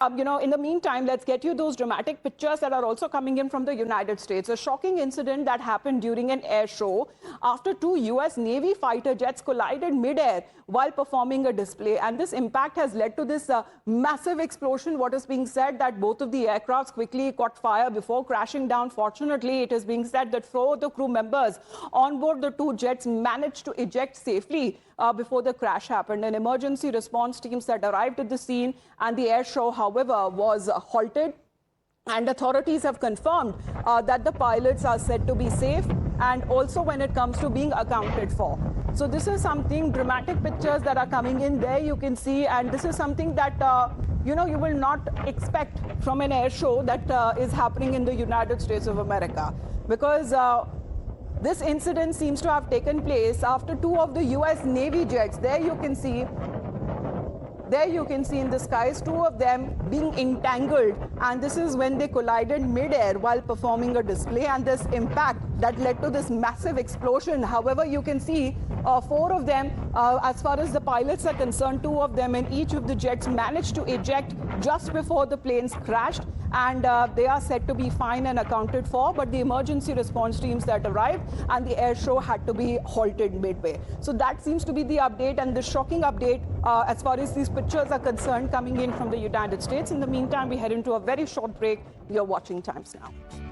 In the meantime, let's get you those dramatic pictures that are also coming in from the United States. A shocking incident that happened during an air show after two U.S. Navy fighter jets collided mid-air while performing a display. And this impact has led to this massive explosion. What is being said that both of the aircrafts quickly caught fire before crashing down. Fortunately, it is being said that four of the crew members on board the two jets managed to eject safely before the crash happened. An emergency response teams that arrived at the scene, and the air show, however, was halted. And authorities have confirmed that the pilots are said to be safe, and also when it comes to being accounted for. So this is something, dramatic pictures that are coming in there, you can see, and this is something that you will not expect from an air show that is happening in the United States of America, because this incident seems to have taken place after two of the U.S. Navy jets. There you can see in the skies, two of them being entangled, and this is when they collided mid-air while performing a display, and this impact that led to this massive explosion. However, you can see four of them, as far as the pilots are concerned, two of them in each of the jets managed to eject just before the planes crashed, and they are said to be fine and accounted for, but the emergency response teams that arrived and the air show had to be halted midway. So that seems to be the update, and the shocking update as far as these pictures are concerned coming in from the United States. In the meantime, we head into a very short break. You're watching Times Now.